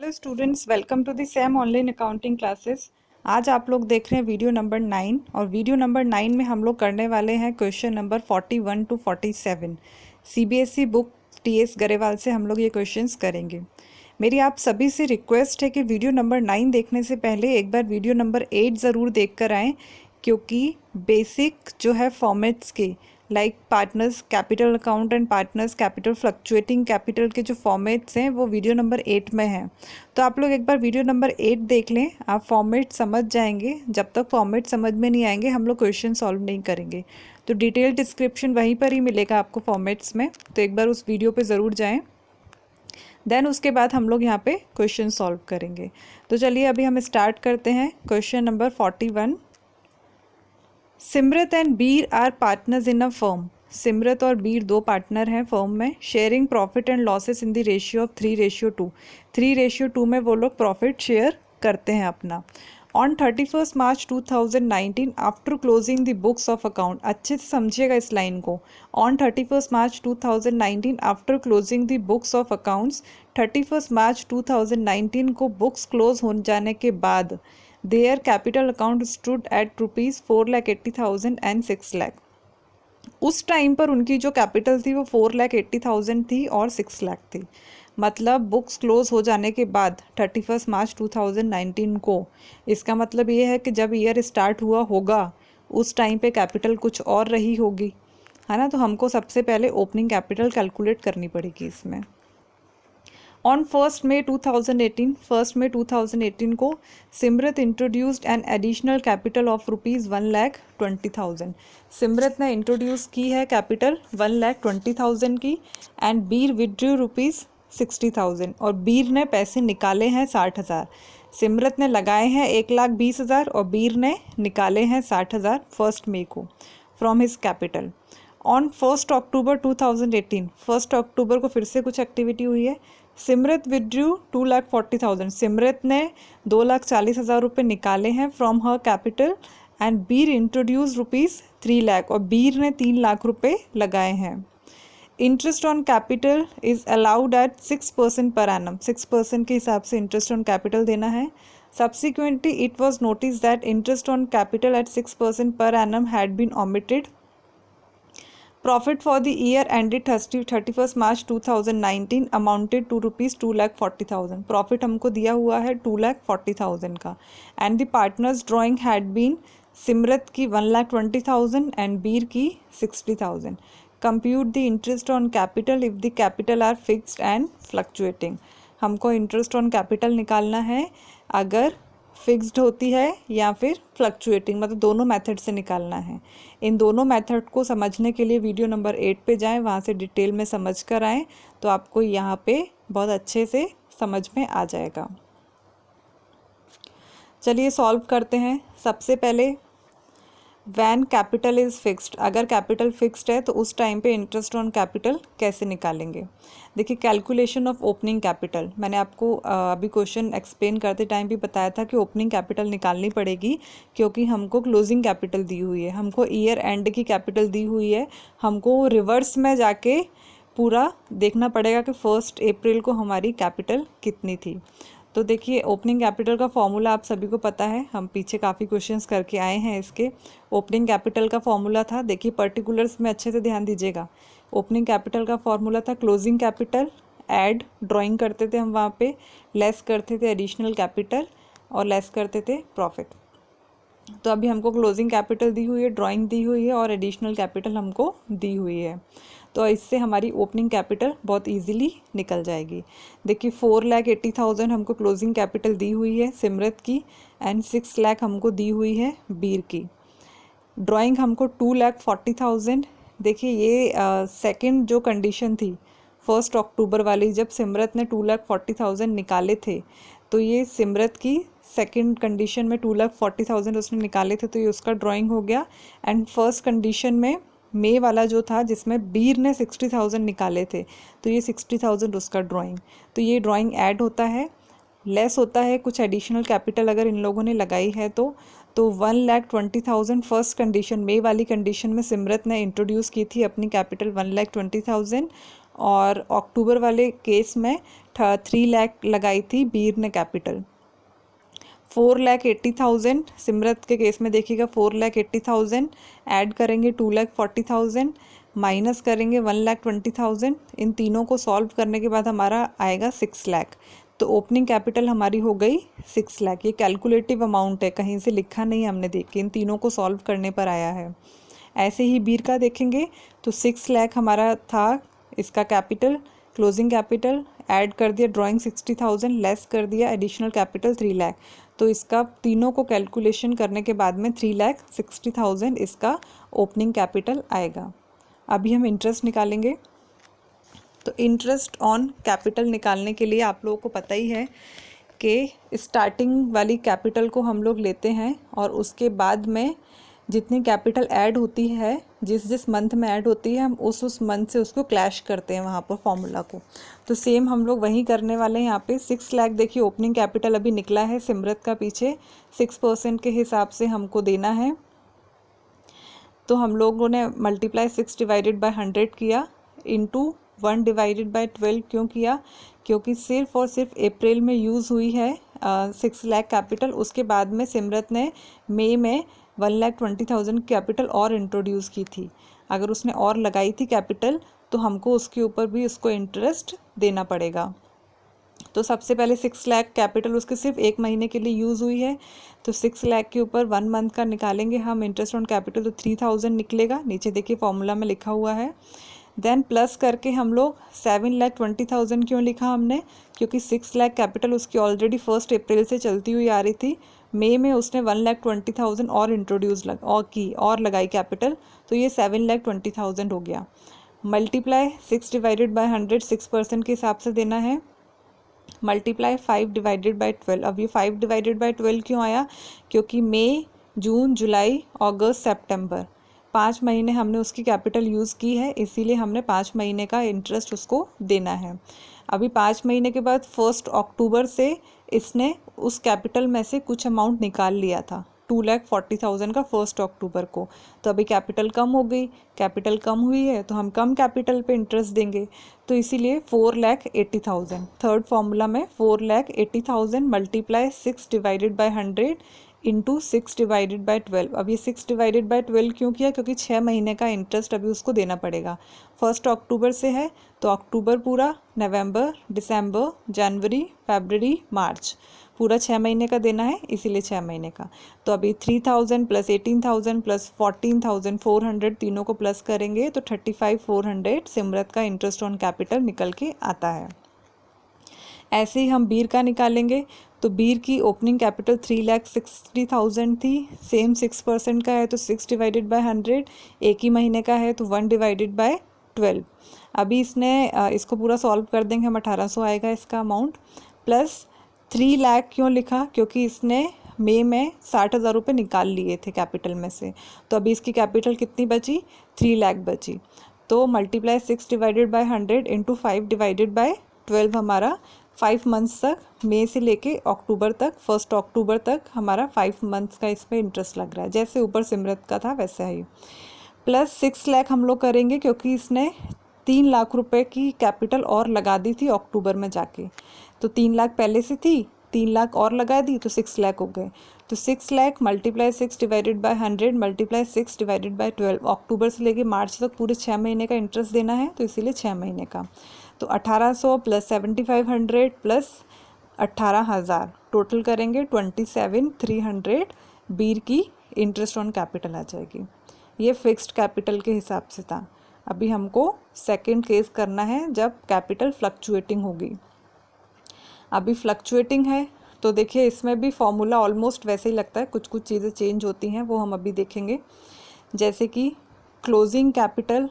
Hello students, welcome to the Sam online accounting classes. आज आप लोग देख रहे हैं वीडियो नंबर 9 और वीडियो नंबर 9 में हम लोग करने वाले हैं question number 41 to 47। CBSE book TS Grewal से हम लोग ये क्वेश्चंस करेंगे। मेरी आप सभी से रिक्वेस्ट है कि वीडियो नंबर 9 देखने से पहले एक बार वीडियो नंबर 8 ज़रूर देख कर आएँ, क्योंकि बेसिक जो है फॉर्मेट्स के like partners capital account and partners capital fluctuating capital के जो फॉर्मेट्स हैं वो वीडियो नंबर 8 में हैं। तो आप लोग एक बार वीडियो नंबर 8 देख लें, आप फॉर्मेट समझ जाएंगे। जब तक फॉर्मेट समझ में नहीं आएंगे हम लोग क्वेश्चन सॉल्व नहीं करेंगे। तो डिटेल डिस्क्रिप्शन वहीं पर ही मिलेगा आपको फॉर्मेट्स में, तो एक बार उस वीडियो पर ज़रूर जाएँ। देन उसके बाद हम लोग यहाँ पे क्वेश्चन सॉल्व करेंगे। तो चलिए अभी हम स्टार्ट करते हैं। Question number 41। Simrat and Bir are partners in a firm. Simrat और बीर दो पार्टनर हैं फर्म में। Sharing profit and losses in the ratio of 3:2। 3:2 में वो लोग प्रॉफिट शेयर करते हैं अपना। On 31 March 2019 after closing the books of account. अच्छे से समझिएगा इस लाइन को। On 31 March 2019 after closing the books of accounts. 31 March 2019 को बुक्स क्लोज हो जाने के बाद their capital account stood at rupees 4,80,000 and 6 lakh. उस टाइम पर उनकी जो कैपिटल थी वो 4,80,000 थी और 6 लाख थी। मतलब बुक्स क्लोज हो जाने के बाद 31 मार्च 2019 को, इसका मतलब ये है कि जब ईयर स्टार्ट हुआ होगा उस टाइम पे कैपिटल कुछ और रही होगी, है ना। तो हमको सबसे पहले ओपनिंग कैपिटल कैलकुलेट करनी पड़ेगी इसमें। ऑन 1 मई 2018 को Simrat introduced an additional capital of rupees 1,20,000। Simrat ने इंट्रोड्यूस की है कैपिटल 1,20,000 की एंड बीर विड्रू रुपीज़ 60,000 और बीर ने पैसे निकाले हैं 60,000। सिमरत ने लगाए हैं 1,20,000 और बीर ने निकाले हैं 60,000 1 मई को फ्रॉम हिज कैपिटल। ऑन 1 अक्टूबर 2018, 1 अक्टूबर को फिर से कुछ एक्टिविटी हुई है। सिमरत विड्रू 2,40,000। सिमरत ने 2,40,000 रुपये निकाले हैं from her capital and Bir introduce rupees 3 lakh और बीर ने 3 लाख रुपये लगाए हैं। Interest on capital is allowed at 6% per annum. 6% के हिसाब से इंटरेस्ट ऑन कैपिटल देना है। Subsequently it was notice that interest on capital at 6% per annum had been omitted। Profit for the year ended 31 March 2019 amounted to rupees 2,40,000। Profit हमको दिया हुआ है 2,40,000 का। And the partners drawing had been Simrat की 1,20,000 and Bir की 60,000। Compute the interest on capital if the capital are fixed and fluctuating. हमको interest on capital निकालना है अगर फिक्स्ड होती है या फिर फ्लक्चुएटिंग, मतलब दोनों मेथड से निकालना है। इन दोनों मेथड को समझने के लिए वीडियो नंबर 8 पे जाएं, वहाँ से डिटेल में समझ कर आएँ तो आपको यहाँ पे बहुत अच्छे से समझ में आ जाएगा। चलिए सॉल्व करते हैं। सबसे पहले वैन कैपिटल इज़ फिक्स्ड, अगर कैपिटल फिक्स्ड है तो उस टाइम पे इंटरेस्ट ऑन कैपिटल कैसे निकालेंगे। देखिए कैलकुलेशन ऑफ ओपनिंग कैपिटल, मैंने आपको अभी क्वेश्चन एक्सप्लेन करते टाइम भी बताया था कि ओपनिंग कैपिटल निकालनी पड़ेगी क्योंकि हमको क्लोजिंग कैपिटल दी हुई है, हमको ईयर एंड की कैपिटल दी हुई है। हमको रिवर्स में जाके पूरा देखना पड़ेगा कि 1 अप्रैल को हमारी कैपिटल कितनी थी। तो देखिए ओपनिंग कैपिटल का फॉर्मूला आप सभी को पता है, हम पीछे काफ़ी क्वेश्चंस करके आए हैं इसके। ओपनिंग कैपिटल का फॉर्मूला था, देखिए पर्टिकुलर्स में अच्छे से ध्यान दीजिएगा। ओपनिंग कैपिटल का फॉर्मूला था क्लोजिंग कैपिटल ऐड ड्राइंग करते थे हम वहाँ पे, लेस करते थे एडिशनल कैपिटल और लेस करते थे प्रॉफिट। तो अभी हमको क्लोजिंग कैपिटल दी हुई है, ड्राइंग दी हुई है और एडिशनल कैपिटल हमको दी हुई है। तो इससे हमारी ओपनिंग कैपिटल बहुत इजीली निकल जाएगी। देखिए 4,80,000 हमको क्लोजिंग कैपिटल दी हुई है सिमरत की एंड 6 लाख हमको दी हुई है बीर की। ड्राइंग हमको 2,40,000। देखिए ये सेकंड जो कंडीशन थी 1 अक्टूबर वाली, जब सिमरत ने 2,40,000 निकाले थे तो ये सिमरत की सेकंड कंडीशन में 2,40,000 उसने निकाले थे, तो ये उसका ड्राइंग हो गया। एंड फर्स्ट कंडीशन में मे वाला जो था जिसमें बीर ने 60,000 निकाले थे, तो ये 60,000 उसका ड्राइंग। तो ये ड्राइंग ऐड होता है, लेस होता है कुछ एडिशनल कैपिटल अगर इन लोगों ने लगाई है तो 1,20,000 फर्स्ट कंडीशन, मे वाली कंडीशन में सिमरत ने इंट्रोड्यूस की थी अपनी कैपिटल 1,20,000 और अक्टूबर वाले केस में 3 लाख लगाई थी बीर ने कैपिटल। 4,80,000 सिमरत के केस में देखिएगा 4,80,000 ऐड करेंगे 2,40,000 माइनस करेंगे 1,20,000। इन तीनों को सॉल्व करने के बाद हमारा आएगा 6 लाख। तो ओपनिंग कैपिटल हमारी हो गई 6 लाख। ये कैलकुलेटिव अमाउंट है, कहीं से लिखा नहीं हमने, देखिए इन तीनों को सॉल्व करने पर आया है। ऐसे ही बीर का देखेंगे तो 6 लाख हमारा था इसका कैपिटल, क्लोजिंग कैपिटल ऐड कर दिया ड्राइंग 60,000 लेस कर दिया एडिशनल कैपिटल 3 लाख। तो इसका तीनों को कैलकुलेशन करने के बाद में 3,60,000 इसका ओपनिंग कैपिटल आएगा। अभी हम इंटरेस्ट निकालेंगे। तो इंटरेस्ट ऑन कैपिटल निकालने के लिए आप लोगों को पता ही है कि स्टार्टिंग वाली कैपिटल को हम लोग लेते हैं और उसके बाद में जितनी कैपिटल ऐड होती है, जिस मंथ में ऐड होती है, हम उस मंथ से उसको क्लैश करते हैं वहाँ पर फॉर्मूला को। तो सेम हम लोग वही करने वाले हैं यहाँ पे। 6 लाख देखिए ओपनिंग कैपिटल अभी निकला है सिमरत का, पीछे 6% के हिसाब से हमको देना है। तो हम लोगों ने मल्टीप्लाई 6 डिवाइडेड बाय 100 किया इंटू 1 डिवाइडेड बाय 12 क्यों किया, क्योंकि सिर्फ और सिर्फ अप्रैल में यूज़ हुई है 6 लाख कैपिटल। उसके बाद में सिमरत ने मई में 1,20,000 कैपिटल और इंट्रोड्यूस की थी। अगर उसने और लगाई थी कैपिटल तो हमको उसके ऊपर भी उसको इंटरेस्ट देना पड़ेगा। तो सबसे पहले 6 लाख कैपिटल उसके सिर्फ 1 महीने के लिए यूज़ हुई है, तो 6 लाख के ऊपर 1 मंथ का निकालेंगे हम इंटरेस्ट ऑन कैपिटल, तो 3,000 निकलेगा। नीचे देखिए फॉर्मूला में लिखा हुआ है। देन प्लस करके हम लोग 7,20,000 क्यों लिखा हमने, क्योंकि 6 लाख कैपिटल उसकी ऑलरेडी 1 अप्रैल से चलती हुई आ रही थी। मई में उसने 1,20,000 और इंट्रोड्यूस और लगाई कैपिटल, तो ये 7,20,000 हो गया। मल्टीप्लाई 6 डिवाइडेड बाय 100 6% के हिसाब से देना है, मल्टीप्लाई 5 डिवाइडेड बाय 12। अब ये 5 डिवाइडेड बाय 12 क्यों आया, क्योंकि मई, जून, जुलाई, अगस्त, सितंबर 5 महीने हमने उसकी कैपिटल यूज़ की है, इसीलिए हमने 5 महीने का इंटरेस्ट उसको देना है। अभी 5 महीने के बाद 1 अक्टूबर से इसने उस कैपिटल में से कुछ अमाउंट निकाल लिया था 2,40,000 का 1 अक्टूबर को। तो अभी कैपिटल कम हो गई, कैपिटल कम हुई है तो हम कम कैपिटल पे इंटरेस्ट देंगे, तो इसीलिए 4,80,000। थर्ड फार्मूला में 4,80,000 multiply 6 divided by 100 into 6 divided by 12। अब ये 6 डिवाइडेड बाय 12 क्यों किया, क्योंकि 6 महीने का इंटरेस्ट अभी उसको देना पड़ेगा। 1 अक्टूबर से है तो अक्टूबर पूरा, नवंबर, दिसंबर, जनवरी, फरवरी, मार्च पूरा 6 महीने का देना है, इसीलिए 6 महीने का। तो अभी 3,000 प्लस 18,000 प्लस 14,400 तीनों को प्लस करेंगे तो 35,400 सिमरत का इंटरेस्ट ऑन कैपिटल निकल के आता है। ऐसे ही हम बीर का निकालेंगे। तो बीर की ओपनिंग कैपिटल 3,60,000 थी, सेम 6% का है तो 6 डिवाइडेड बाय 100, एक ही महीने का है तो 1 डिवाइडेड बाय 12। अभी इसने इसको पूरा सॉल्व कर देंगे हम, 1,800 आएगा इसका अमाउंट। प्लस 3 लाख क्यों लिखा, क्योंकि इसने मई में 60,000 रुपये निकाल लिए थे कैपिटल में से, तो अभी इसकी कैपिटल कितनी बची, 3 लाख बची। तो multiply 6 divided by 100 into 5 divided by 12 हमारा 5 मंथ्स तक, मई से लेके अक्टूबर तक, 1 अक्टूबर तक हमारा 5 मंथ्स का इसमें इंटरेस्ट लग रहा है, जैसे ऊपर सिमरत का था वैसा ही। प्लस 6 लाख हम लोग करेंगे क्योंकि इसने 3 लाख रुपए की कैपिटल और लगा दी थी अक्टूबर में जाके, तो 3 लाख पहले से थी, 3 लाख और लगा दी तो 6 लाख हो गए। तो 6 lakh multiply 6 divided by 100 multiply 6 divided by 12, अक्टूबर से लेके मार्च तक पूरे 6 महीने का इंटरेस्ट देना है, तो इसीलिए 6 महीने का। तो 1,800 प्लस 7,500 प्लस 18,000 टोटल करेंगे 27,300 बीर की इंटरेस्ट ऑन कैपिटल आ जाएगी। ये फिक्स्ड कैपिटल के हिसाब से था। अभी हमको सेकंड केस करना है जब कैपिटल फ्लक्चुएटिंग होगी। अभी फ्लक्चुएटिंग है तो देखिए इसमें भी फॉर्मूला ऑलमोस्ट वैसे ही लगता है, कुछ कुछ चीज़ें चेंज होती हैं, वो हम अभी देखेंगे। जैसे कि क्लोजिंग कैपिटल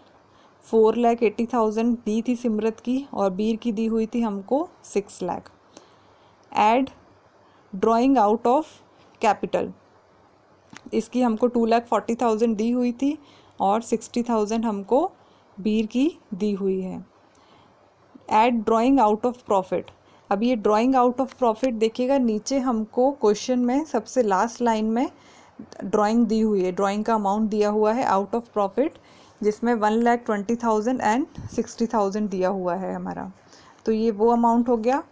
4,80,000 दी थी सिमरत की और बीर की दी हुई थी हमको 6 lakh. Add drawing out of capital, इसकी हमको 2,40,000 दी हुई थी और 60,000 हमको बीर की दी हुई है। Add drawing out of profit, अब ये ड्राइंग आउट ऑफ प्रॉफिट देखिएगा नीचे हमको क्वेश्चन में सबसे लास्ट लाइन में ड्राइंग दी हुई है, ड्राइंग का अमाउंट दिया हुआ है आउट ऑफ प्रॉफिट जिसमें 1,20,000 एंड 60,000 दिया हुआ है हमारा। तो ये वो अमाउंट हो गया।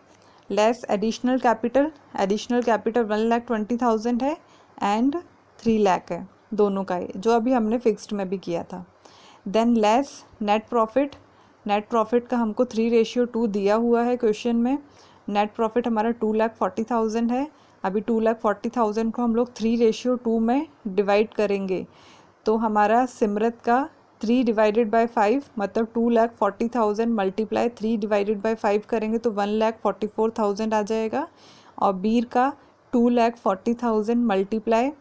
लेस एडिशनल कैपिटल 1,20,000 है एंड 3 लाख है, दोनों का ही, जो अभी हमने फिक्स्ड में भी किया था। देन लेस नेट प्रॉफिट का हमको 3:2 दिया हुआ है क्वेश्चन में। नेट प्रॉफिट हमारा 2,40,000 है। अभी 2,40,000 को हम लोग 3:2 में डिवाइड करेंगे, तो हमारा सिमरत का 3/5 मतलब 2,40,000 मल्टीप्लाई 3/5 करेंगे तो 1,44,000 आ जाएगा। और बीर का 2,40,000 मल्टीप्लाई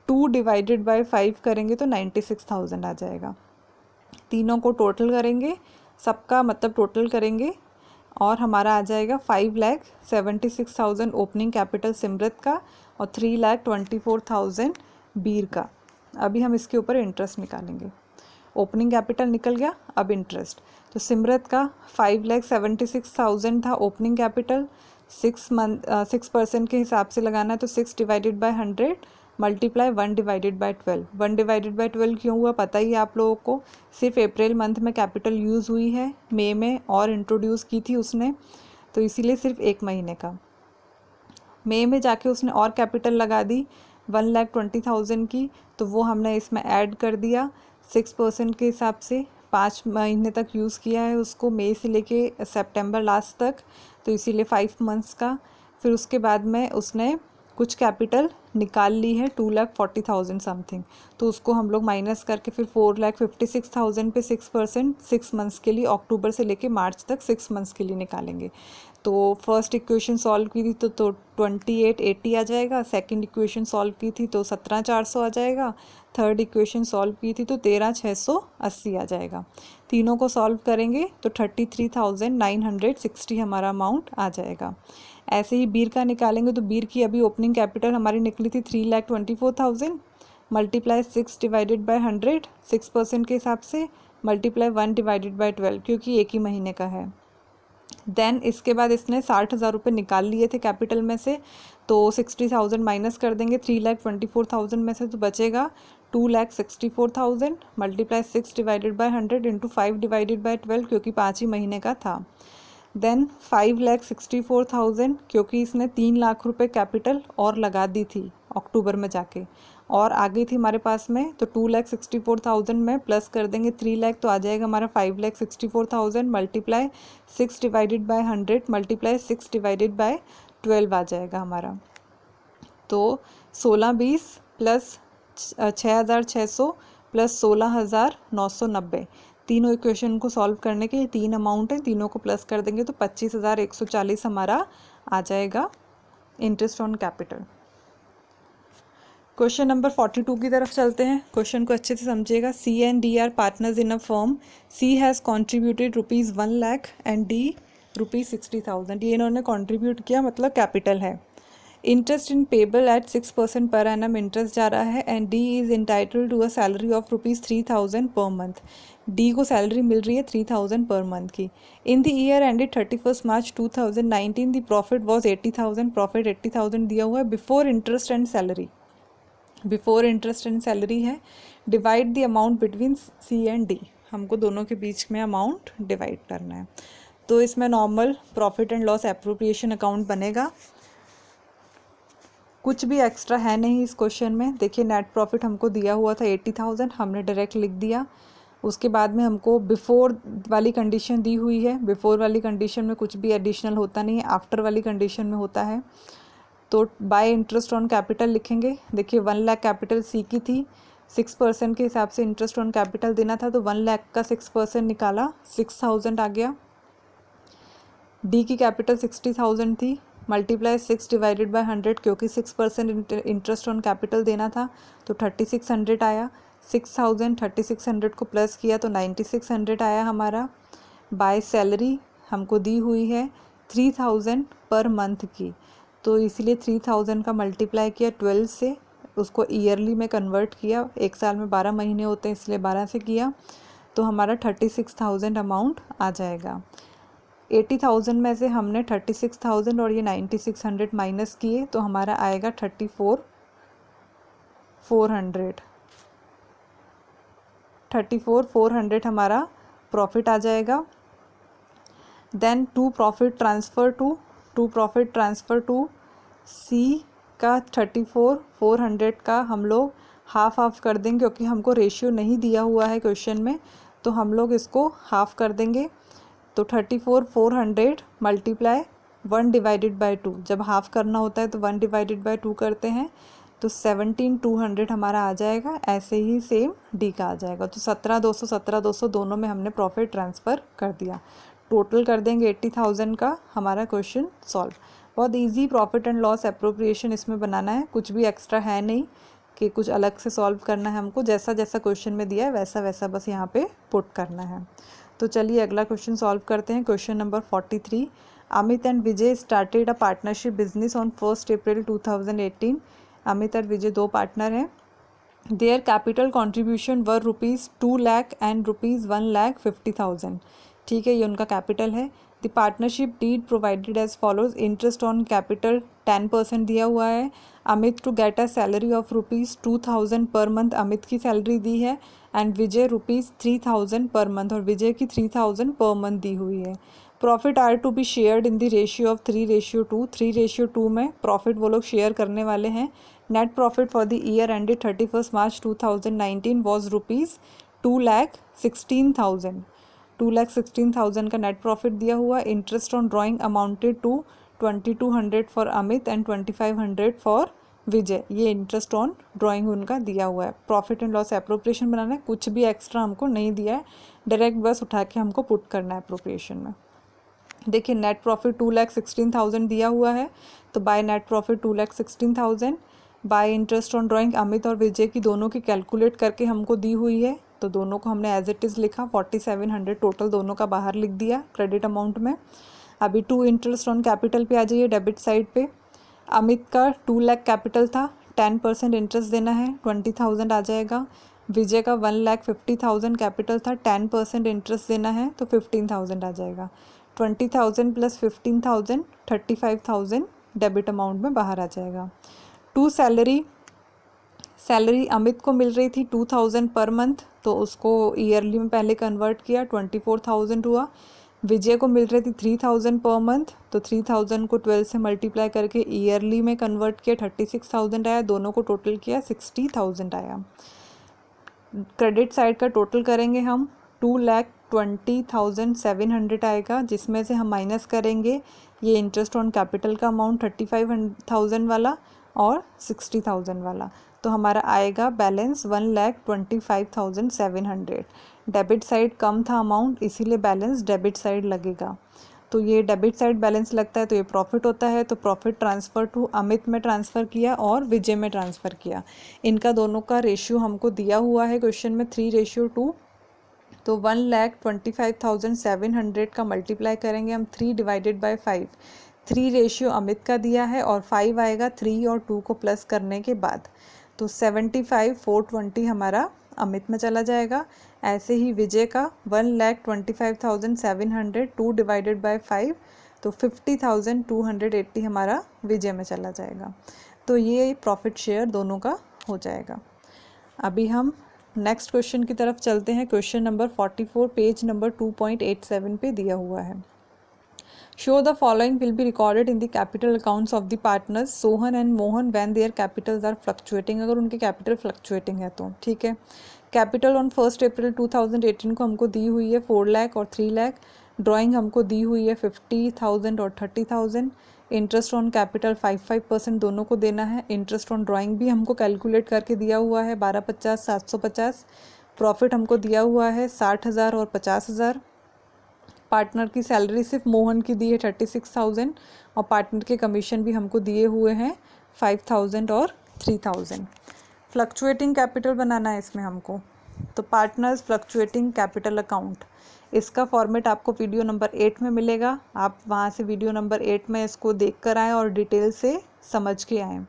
2/5 करेंगे तो 96,000 आ जाएगा। तीनों को टोटल करेंगे, सबका मतलब टोटल करेंगे और हमारा आ जाएगा 5,76,000 ओपनिंग कैपिटल सिमरत का और 3,24,000 बीर का। अभी हम इसके ऊपर इंटरेस्ट निकालेंगे। ओपनिंग कैपिटल निकल गया, अब इंटरेस्ट। तो सिमरत का 5,76,000 था ओपनिंग कैपिटल, 6% के हिसाब से लगाना है तो 6/100 मल्टीप्लाई 1/12। 1/12 क्यों हुआ पता ही है आप लोगों को। सिर्फ अप्रैल मंथ में कैपिटल यूज़ हुई है, मई में और इंट्रोड्यूस की थी उसने, तो इसीलिए सिर्फ 1 महीने का। मई में जाके उसने और कैपिटल लगा दी 1,20,000 की, तो वो हमने इसमें ऐड कर दिया 6% के हिसाब से। 5 महीने तक यूज़ किया है उसको, मई से लेके सितंबर लास्ट तक, तो इसीलिए 5 मंथ्स का। फिर उसके बाद में उसने कुछ कैपिटल निकाल ली है 2,40,000 समथिंग, तो उसको हम लोग माइनस करके फिर 4,56,000 पे 6% 6 मंथ्स के लिए, अक्टूबर से लेके मार्च तक 6 मंथ्स के लिए निकालेंगे। तो फर्स्ट इक्वेशन सॉल्व की थी तो 2880 आ जाएगा। सेकंड इक्वेशन सॉल्व की थी तो 17,400 आ जाएगा। थर्ड इक्वेशन सॉल्व की थी तो 13,680 आ जाएगा। तीनों को सॉल्व करेंगे तो 33,960 हमारा अमाउंट आ जाएगा। ऐसे ही बीर का निकालेंगे तो बीर की अभी ओपनिंग कैपिटल हमारी निकली थी 3,24,000 मल्टीप्लाई 6/100 6% के हिसाब से मल्टीप्लाई 1/12 क्योंकि एक ही महीने का है। देन इसके बाद इसने 60,000 रुपये निकाल लिए थे कैपिटल में से, तो 60,000 माइनस कर देंगे 3,24,000 में से, तो बचेगा 2,64,000 मल्टीप्लाई 6/100 इंटू 5/12 क्योंकि 5 ही महीने का था। देन 5,64,000 क्योंकि इसने 3 लाख रुपए कैपिटल और लगा दी थी अक्टूबर में जाके और आ गई थी हमारे पास में, तो 2,64,000 में प्लस कर देंगे 3 लाख तो आ जाएगा हमारा 5,64,000 मल्टीप्लाई 6/100 मल्टीप्लाई 6/12 आ जाएगा हमारा। तो 1620 प्लस 6,600 प्लस 16,990, तीनों इक्वेशन को सॉल्व करने के 3 अमाउंट है, तीनों को प्लस कर देंगे तो 25,140 हमारा आ जाएगा interest on capital. Question number 42 की तरफ चलते हैं। क्वेश्चन को अच्छे से समझिएगा। C and D are partners in a firm. C has contributed ₹1 lakh and D ₹60,000। ये इन्होंने कॉन्ट्रीब्यूट किया मतलब कैपिटल है। Interest in payable eight 6% per annum interest जा रहा है and D is entitled to a salary of ₹3,000 per month. D को salary मिल रही है 3,000 पर मंथ की। In the year ended 31 March 2019 the profit was 80,000। Profit 80,000 दिया हुआ है before interest and salary, before interest and salary है। Divide the amount between C and D, हमको दोनों के बीच में अमाउंट डिवाइड करना है। तो इसमें normal profit and loss appropriation account बनेगा, कुछ भी एक्स्ट्रा है नहीं इस क्वेश्चन में। देखिए नेट प्रॉफिट हमको दिया हुआ था 80,000, हमने डायरेक्ट लिख दिया। उसके बाद में हमको बिफोर वाली कंडीशन दी हुई है, बिफोर वाली कंडीशन में कुछ भी एडिशनल होता नहीं है, आफ्टर वाली कंडीशन में होता है। तो बाय इंटरेस्ट ऑन कैपिटल लिखेंगे। देखिए 1 लाख कैपिटल सी की थी, 6% के हिसाब से इंटरेस्ट ऑन कैपिटल देना था, तो 1 लाख का 6% निकाला 6,000 आ गया। डी की कैपिटल 60,000 थी, मल्टीप्लाई 6/100 क्योंकि 6% इंटरेस्ट ऑन कैपिटल देना था तो 3,600 आया। 6,000 3,600 को प्लस किया तो 9,600 आया हमारा। बाय सैलरी हमको दी हुई है 3,000 पर मंथ की, तो इसलिए 3,000 का मल्टीप्लाई किया 12 से, उसको ईयरली में कन्वर्ट किया, एक साल में 12 महीने होते हैं इसलिए 12 से किया, तो हमारा 36,000 अमाउंट आ जाएगा। 80,000 में से हमने 36,000 और ये 9,600 माइनस किए तो हमारा आएगा 34,400। 34,400 हमारा प्रॉफिट आ जाएगा। Then to profit transfer to C का 34,400 का हम लोग हाफ कर देंगे, क्योंकि हमको रेशियो नहीं दिया हुआ है क्वेश्चन में, तो हम लोग इसको हाफ कर देंगे। तो 34,400 मल्टीप्लाई 1/2, जब हाफ करना होता है तो 1/2 करते हैं, तो 17,200 हमारा आ जाएगा। ऐसे ही सेम डी का आ जाएगा। तो 17,200 दोनों में हमने प्रॉफिट ट्रांसफ़र कर दिया। टोटल कर देंगे 80,000 का, हमारा क्वेश्चन सॉल्व। बहुत easy profit and loss appropriation इसमें बनाना है, कुछ भी एक्स्ट्रा है नहीं कि कुछ अलग से सॉल्व करना है हमको। जैसा जैसा क्वेश्चन में दिया है वैसा वैसा बस यहाँ पे पुट करना है। तो चलिए अगला क्वेश्चन सॉल्व करते हैं। Question number 43। Amit and Vijay started a partnership business on 1 April 2018। Amit और विजय दो पार्टनर हैं। Their capital contribution were ₹2 lakh and ₹1,50,000। ठीक है, ये उनका कैपिटल है। The partnership deed provided as follows. Interest on capital 10% दिया हुआ है। Amit to get a salary of ₹2,000 per month, Amit की सैलरी दी है। एंड विजय ₹3,000 पर मंथ, और विजय की 3,000 पर मंथ दी हुई है। Profit are to be shared in the ratio of 3:2। 3:2 में प्रॉफिट वो लोग शेयर करने वाले हैं। Net profit for the year ended 31 March 2019 was ₹2,16,000। 2,16,000 का नेट प्रॉफिट दिया हुआ। Interest on drawing amounted to 2,200 for Amit and 2,500 for Vijay. ये इंटरेस्ट ऑन ड्राइंग उनका दिया हुआ है। प्रॉफिट एंड लॉस एप्रोप्रिएशन बनाना है, कुछ भी एक्स्ट्रा हमको नहीं दिया है, डायरेक्ट बस उठा के हमको पुट करना है एप्रोप्रिएशन में। देखिए नेट प्रॉफिट 2,16,000 दिया हुआ है, तो by net profit 2,16,000 bye interest on drawing Amit और विजय की दोनों की कैलकुलेट करके हमको दी हुई है, तो दोनों को हमने एज इट इज़ लिखा। 4,700 टोटल दोनों का बाहर लिख दिया क्रेडिट अमाउंट में। अभी टू इंटरेस्ट ऑन कैपिटल पे आ जाइए, डेबिट साइड पे। अमित का 2 लाख कैपिटल था, 10% इंटरेस्ट देना है, 20,000 आ जाएगा। विजय का 1,50,000 कैपिटल था, 10% इंटरेस्ट देना है, तो 15,000 आ जाएगा। 20,000 प्लस 15,000 35,000 डेबिट अमाउंट में बाहर आ जाएगा। टू सैलरी अमित को मिल रही थी 2,000 पर मंथ, तो उसको ईयरली में पहले कन्वर्ट किया, 24,000 हुआ। विजय को मिल रही थी 3,000 पर मंथ, तो 3,000 को 12 से मल्टीप्लाई करके ईयरली में कन्वर्ट किया, 36,000 आया। दोनों को टोटल किया, 60,000 आया। क्रेडिट साइड का टोटल करेंगे हम, 2,20,700 आएगा, जिसमें से हम माइनस करेंगे ये इंटरेस्ट ऑन कैपिटल का अमाउंट 35,000 वाला और 60,000 वाला, तो हमारा आएगा बैलेंस 1,25,700। डेबिट साइड कम था अमाउंट, इसीलिए बैलेंस डेबिट साइड लगेगा। तो ये डेबिट साइड बैलेंस लगता है, तो ये प्रॉफिट होता है। तो प्रॉफिट ट्रांसफ़र टू अमित में ट्रांसफ़र किया और विजय में ट्रांसफ़र किया। इनका दोनों का रेशियो हमको दिया हुआ है क्वेश्चन में 3:2। तो 1,25,700 का मल्टीप्लाई करेंगे हम 3/5। 3 रेशियो अमित का दिया है और 5 आएगा 3 और 2 को प्लस करने के बाद, तो 75,420 हमारा अमित में चला जाएगा। ऐसे ही विजय का 1,25,700 2/5, तो 50,280 हमारा विजय में चला जाएगा। तो ये प्रॉफिट शेयर दोनों का हो जाएगा। अभी हम नेक्स्ट क्वेश्चन की तरफ चलते हैं। क्वेश्चन नंबर 44 पेज नंबर 2.87 पे दिया हुआ है। Show the following will be recorded in the capital accounts of the partners Sohan and Mohan when their capitals are fluctuating. अगर उनके कैपिटल फ्लक्चुएटिंग है तो ठीक है। कैपिटल ऑन 1 अप्रैल 2018 को हमको दी हुई है 4 लाख और 3 लाख। ड्राइंग हमको दी हुई है 50,000 और 30,000। इंटरेस्ट ऑन कैपिटल 5% दोनों को देना है। इंटरेस्ट ऑन ड्राइंग भी हमको कैलकुलेट करके दिया हुआ है 1250 750। प्रॉफिट हमको दिया हुआ है 60,000 और 50,000। पार्टनर की सैलरी सिर्फ मोहन की दी है 36,000 और पार्टनर के कमीशन भी हमको दिए हुए हैं 5,000 और 3,000। फ्लक्चुएटिंग कैपिटल बनाना है इसमें हमको, तो पार्टनर्स फ्लक्चुएटिंग कैपिटल अकाउंट, इसका फॉर्मेट आपको वीडियो नंबर 8 में मिलेगा। आप वहाँ से वीडियो नंबर 8 में इसको देख कर आएँ और डिटेल से समझ के आएँ।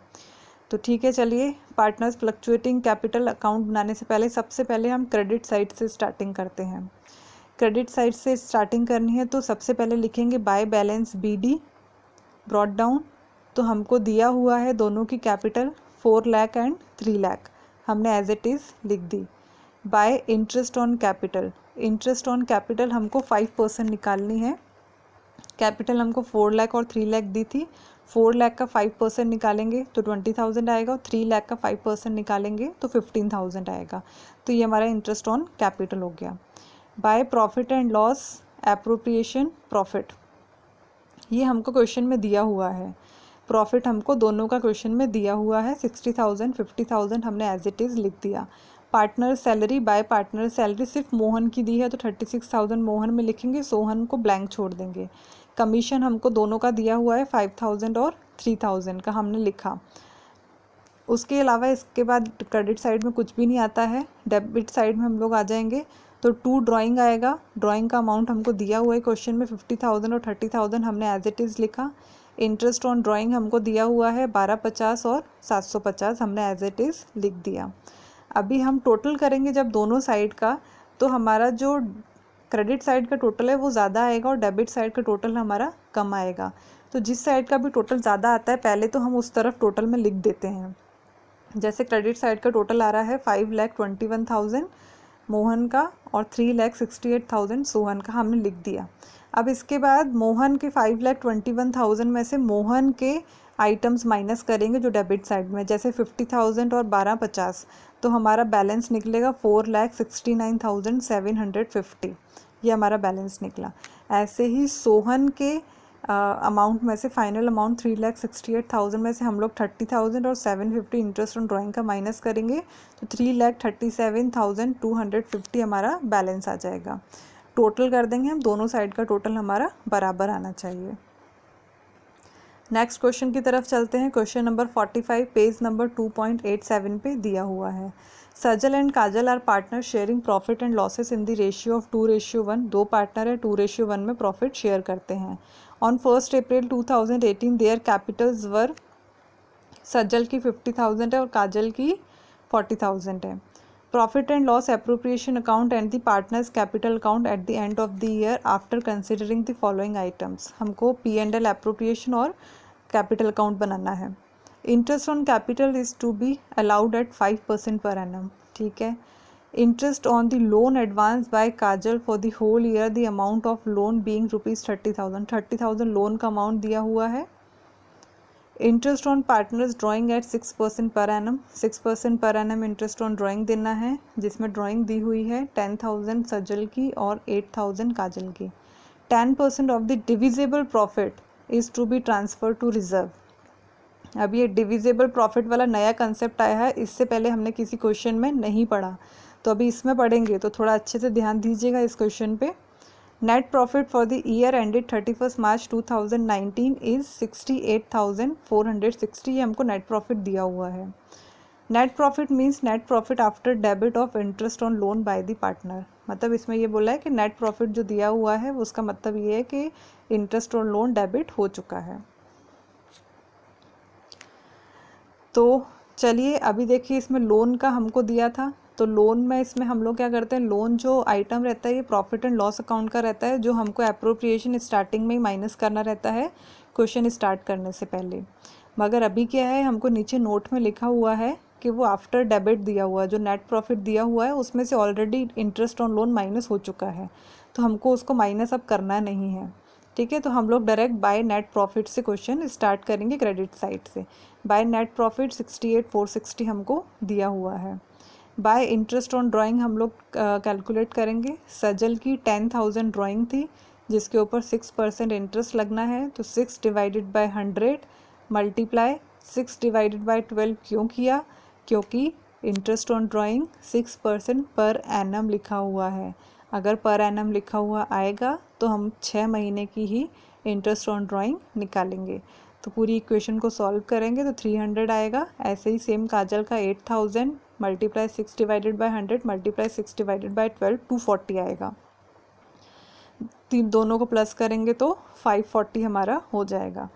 तो ठीक है, चलिए पार्टनर्स फ्लक्चुएटिंग कैपिटल अकाउंट बनाने से पहले सबसे पहले हम क्रेडिट साइड से स्टार्टिंग करते हैं। क्रेडिट साइड से स्टार्टिंग करनी है तो सबसे पहले लिखेंगे by balance BD brought down. तो हमको दिया हुआ है दोनों की कैपिटल 4 लाख एंड 3 लाख, हमने एज इट इज़ लिख दी। By interest on capital. Interest on capital हमको 5% निकालनी है। कैपिटल हमको 4 लाख और 3 लाख दी थी। 4 लाख का 5% निकालेंगे तो 20,000 आएगा, और 3 लाख का 5% निकालेंगे तो 15,000 आएगा। तो ये हमारा इंटरेस्ट ऑन कैपिटल हो गया। By profit and loss appropriation profit, ये हमको क्वेश्चन में दिया हुआ है। प्रॉफिट हमको दोनों का क्वेश्चन में दिया हुआ है। 60,000 50,000 हमने एज इट इज़ लिख दिया। Partner salary bye partner salary सिर्फ मोहन की दी है तो 36,000 मोहन में लिखेंगे, सोहन को ब्लैंक छोड़ देंगे। कमीशन हमको दोनों का दिया हुआ है, 5,000 और 3,000 का हमने लिखा। उसके अलावा इसके बाद क्रेडिट साइड में कुछ भी नहीं आता है। डेबिट साइड में हम लोग आ जाएंगे तो 2 ड्राइंग आएगा। ड्राइंग का अमाउंट हमको दिया हुआ है क्वेश्चन में 50,000 और 30,000 हमने एज इट इज़ लिखा। इंटरेस्ट ऑन ड्राइंग हमको दिया हुआ है 1250 और 750 हमने एज इट इज़ लिख दिया। अभी हम टोटल करेंगे जब दोनों साइड का, तो हमारा जो क्रेडिट साइड का टोटल है वो ज़्यादा आएगा और डेबिट साइड का टोटल हमारा कम आएगा। तो जिस साइड का भी टोटल ज़्यादा आता है पहले तो हम उस तरफ टोटल में लिख देते हैं। जैसे क्रेडिट साइड का टोटल आ रहा है 5,21,000 मोहन का और 3,68,000 सोहन का, हमने लिख दिया। अब इसके बाद मोहन के 5,21,000 में से मोहन के आइटम्स माइनस करेंगे जो डेबिट साइड में, जैसे 50,000 और 1250, तो हमारा बैलेंस निकलेगा 4,69,750, ये हमारा बैलेंस निकला। ऐसे ही सोहन के अमाउंट में से फाइनल अमाउंट 3,68,000 में से हम लोग 30,000 और 750 इंटरेस्ट ऑन ड्राइंग का माइनस करेंगे तो 3,37,250 हमारा बैलेंस आ जाएगा। टोटल कर देंगे हम, दोनों साइड का टोटल हमारा बराबर आना चाहिए। नेक्स्ट क्वेश्चन की तरफ चलते हैं। क्वेश्चन नंबर 45 पेज नंबर 2.87 पे दिया हुआ है। Sajal and Kajal are partner sharing profit and losses in the ratio of 2:1। दो पार्टनर है, 2:1 में प्रॉफिट शेयर करते हैं। On 1 April 2018 their capitals were, Sajjal की 50,000 है और काजल की 40,000 है। Profit and loss appropriation account and the partners capital account at the end of the year after considering the following items. हमको P&L एप्रोप्रिएशन और कैपिटल अकाउंट बनाना है। Interest on capital is to be allowed at 5% per annum, ठीक है। Interest on the loan advance by Kajal for the whole year, the amount of loan being ₹30,000। 30,000 loan का amount दिया हुआ है। Interest on partners drawing at 6% per annum, 6% per annum interest on drawing देना है, जिसमें drawing दी हुई है 10,000 सजल की और 8,000 काजल की। 10% of the divisible profit is to be transfer to reserve. अब ये डिविजिबल प्रॉफिट वाला नया कंसेप्ट आया है, इससे पहले हमने किसी क्वेश्चन में नहीं पढ़ा, तो अभी इसमें पढ़ेंगे, तो थोड़ा अच्छे से ध्यान दीजिएगा इस क्वेश्चन पे। Net profit for the year ended 31 March 2019 is 68,460, ये हमको नेट प्रॉफिट दिया हुआ है। Net profit means net profit after debit of interest on loan by the partner. मतलब इसमें ये बोला है कि नेट प्रॉफिट जो दिया हुआ है उसका मतलब ये है कि इंटरेस्ट ऑन लोन डेबिट हो चुका है। तो चलिए अभी देखिए, इसमें लोन का हमको दिया था, तो लोन में इसमें हम लोग क्या करते हैं, लोन जो आइटम रहता है ये प्रॉफिट एंड लॉस अकाउंट का रहता है, जो हमको एप्रोप्रिएशन स्टार्टिंग में ही माइनस करना रहता है क्वेश्चन स्टार्ट करने से पहले। मगर अभी क्या है, हमको नीचे नोट में लिखा हुआ है कि वो आफ्टर डेबिट दिया हुआ है, जो नेट प्रॉफिट दिया हुआ है उसमें से already interest on loan minus हो चुका है, तो हमको उसको माइनस अब करना नहीं है, ठीक है। तो हम लोग डायरेक्ट बाय नेट प्रॉफिट से क्वेश्चन स्टार्ट करेंगे क्रेडिट साइड से। बाय नेट प्रॉफिट 68,460 हमको दिया हुआ है। बाय इंटरेस्ट ऑन ड्राइंग हम लोग कैलकुलेट करेंगे। सजल की 10,000 ड्राइंग थी जिसके ऊपर 6% इंटरेस्ट लगना है, तो 6 divided by 100 multiply 6 divided by 12 क्यों किया, क्योंकि interest on drawing 6% per annum लिखा हुआ है। अगर पर एनम लिखा हुआ आएगा तो हम 6 महीने की ही इंटरेस्ट ऑन ड्राइंग निकालेंगे। तो पूरी इक्वेशन को सॉल्व करेंगे तो 300 आएगा। ऐसे ही सेम काजल का 8,000 multiply 6 divided by 100 multiply 6 divided by 12 240 आएगा। दोनों को प्लस करेंगे तो 540 हमारा हो जाएगा,